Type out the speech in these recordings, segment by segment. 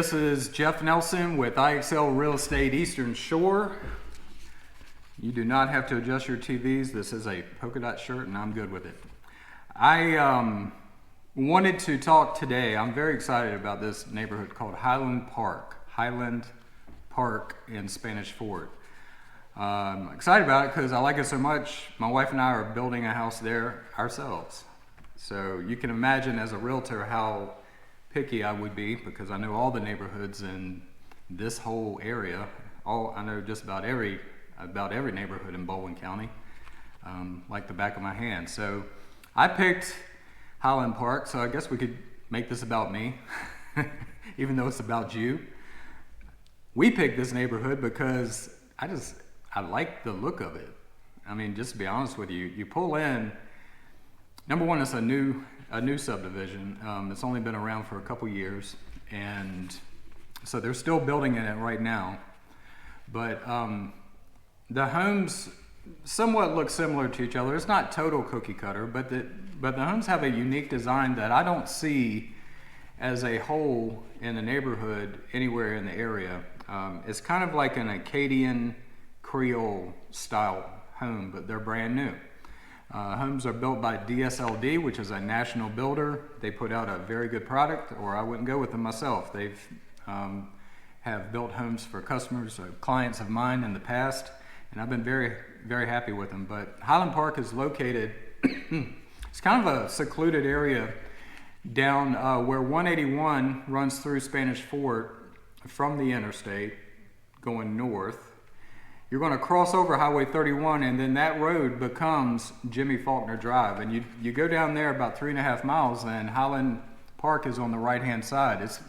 this is Jeff Nelson with IXL Real Estate Eastern Shore. You do not have to adjust your TVs. This is a polka dot shirt and I'm good with it. I wanted to talk today. I'm very excited about this neighborhood called Highland Park in Spanish Fort. I'm excited about it because I like it so much. My wife and I are building a house there ourselves. So you can imagine as a realtor how picky I would be, because I know all the neighborhoods in this whole area. I know just about every neighborhood in Baldwin County, like the back of my hand. So I picked Highland Park, so I guess we could make this about me, even though it's about you. We picked this neighborhood because I like the look of it. I mean, just to be honest with you, you pull in, number one, it's a new subdivision. It's only been around for a couple years, and so they're still building in it right now. But the homes somewhat look similar to each other. It's not total cookie cutter, but the homes have a unique design that I don't see as a whole in the neighborhood anywhere in the area. It's kind of like an Acadian Creole style home, but they're brand new. Homes are built by DSLD, which is a national builder. They put out a very good product, or I wouldn't go with them myself. They've have built homes for customers, clients of mine in the past, and I've been very, very happy with them. But Highland Park is located, it's kind of a secluded area down where 181 runs through Spanish Fort from the interstate going north. You're going to cross over Highway 31, and then that road becomes Jimmy Faulkner Drive. And you go down there about 3.5 miles, and Highland Park is on the right-hand side. It's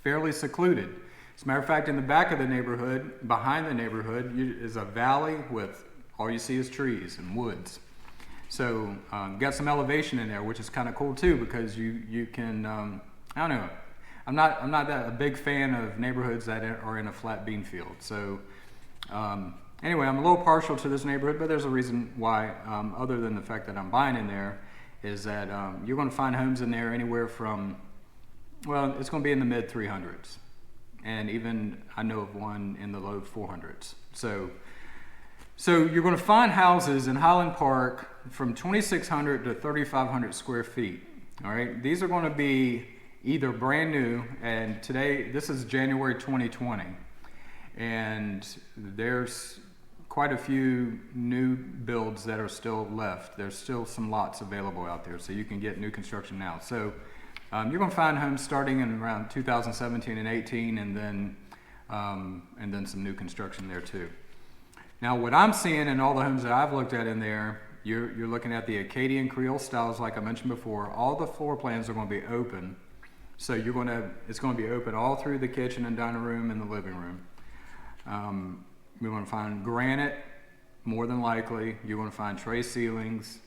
fairly secluded. As a matter of fact, in the back of the neighborhood, behind the neighborhood, is a valley with all you see is trees and woods. So got some elevation in there, which is kind of cool too, because you can, I don't know, I'm not a big fan of neighborhoods that are in a flat bean field. So anyway, I'm a little partial to this neighborhood, but there's a reason why, other than the fact that I'm buying in there, is that you're going to find homes in there anywhere from, well, it's going to be in the mid 300s. And even I know of one in the low 400s. So you're going to find houses in Highland Park from 2,600 to 3,500 square feet. All right, these are going to be either brand new, and today, this is January 2020, and there's quite a few new builds that are still left. There's still some lots available out there, so you can get new construction now. So you're going to find homes starting in around 2017 and 18, and then some new construction there too. Now, what I'm seeing in all the homes that I've looked at in there, you're looking at the Acadian Creole styles, like I mentioned before. All the floor plans are going to be open, so it's going to be open all through the kitchen and dining room and the living room. We're going to find granite, more than likely. You're going to find tray ceilings.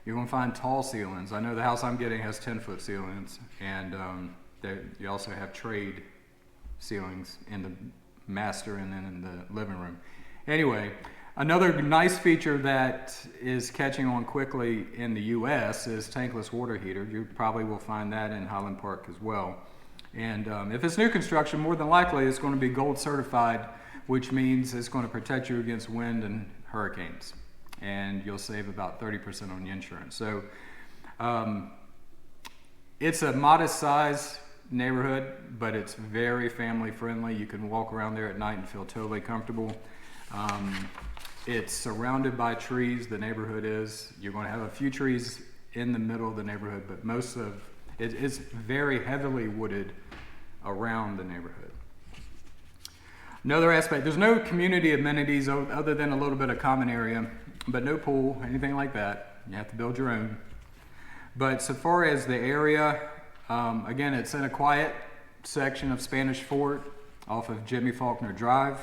You're going to find tall ceilings. I know the house I'm getting has 10-foot ceilings, and you also have trade ceilings in the master and then in the living room. Anyway, another nice feature that is catching on quickly in the U.S. is tankless water heater. You probably will find that in Highland Park as well. And if it's new construction, more than likely it's going to be gold certified, which means it's going to protect you against wind and hurricanes. And you'll save about 30% on the insurance. So it's a modest size neighborhood, but it's very family friendly. You can walk around there at night and feel totally comfortable. It's surrounded by trees, the neighborhood is. You're going to have a few trees in the middle of the neighborhood, but most of it is very heavily wooded around the neighborhood. Another aspect, there's no community amenities other than a little bit of common area, but no pool, anything like that. You have to build your own. But so far as the area, again, it's in a quiet section of Spanish Fort off of Jimmy Faulkner Drive.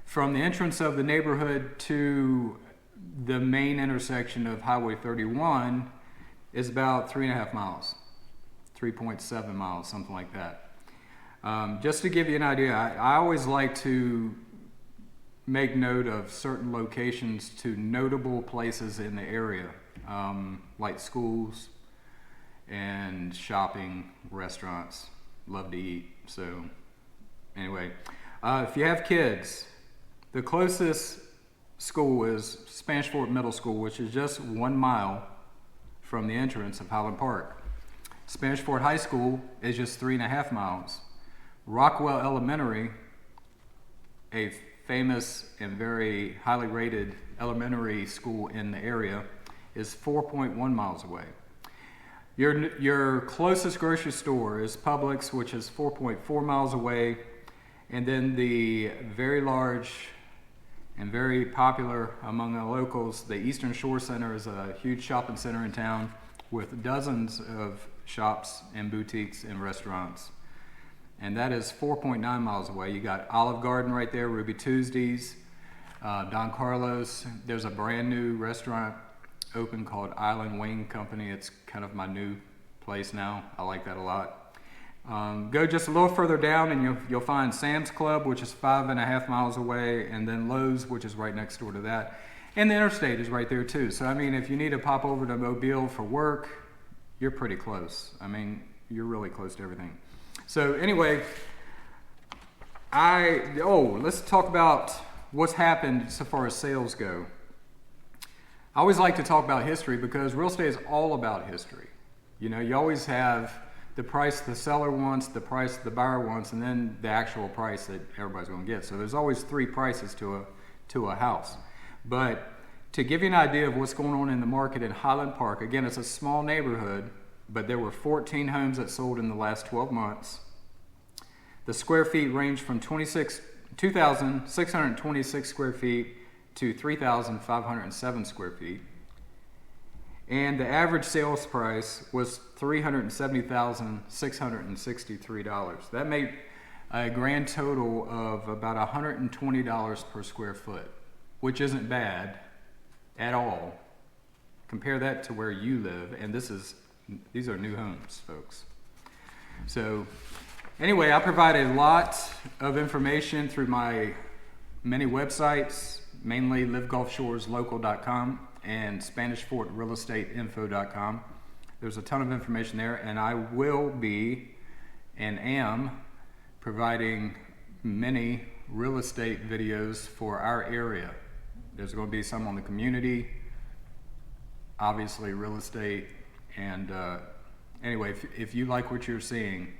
From the entrance of the neighborhood to the main intersection of Highway 31 is about 3.5 miles, 3.7 miles, something like that. Just to give you an idea, I always like to make note of certain locations to notable places in the area, like schools and shopping, restaurants. Love to eat, so Anyway, if you have kids, the closest school is Spanish Fort Middle School, which is just 1 mile from the entrance of Highland Park. Spanish Fort High School is just 3.5 miles. Rockwell Elementary, a famous and very highly rated elementary school in the area, is 4.1 miles away. Your closest grocery store is Publix, which is 4.4 miles away. And then the very large and very popular among the locals, the Eastern Shore Center is a huge shopping center in town with dozens of shops and boutiques and restaurants. And that is 4.9 miles away. You got Olive Garden right there, Ruby Tuesdays, Don Carlos. There's a brand new restaurant open called Island Wing Company. It's kind of my new place now. I like that a lot. Go just a little further down and you'll find Sam's Club, which is 5.5 miles away, and then Lowe's, which is right next door to that. And the interstate is right there too. So I mean, if you need to pop over to Mobile for work, you're pretty close. I mean, you're really close to everything. So anyway, let's talk about what's happened so far as sales go. I always like to talk about history because real estate is all about history. You know, you always have the price the seller wants, the price the buyer wants, and then the actual price that everybody's going to get. So there's always 3 prices to a house. But to give you an idea of what's going on in the market in Highland Park, again, it's a small neighborhood, but there were 14 homes that sold in the last 12 months. The square feet range from 2,626 square feet to 3,507 square feet. And the average sales price was $370,663. That made a grand total of about $120 per square foot, which isn't bad at all. Compare that to where you live, and these are new homes, folks. So anyway, I provide a lot of information through my many websites, mainly livegulfshoreslocal.com and SpanishFortRealEstateInfo.com. There's a ton of information there, and I will be and am providing many real estate videos for our area. There's going to be some on the community, obviously real estate, and anyway, if you like what you're seeing,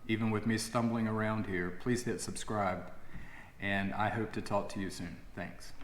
even with me stumbling around here, please hit subscribe, and I hope to talk to you soon. Thanks.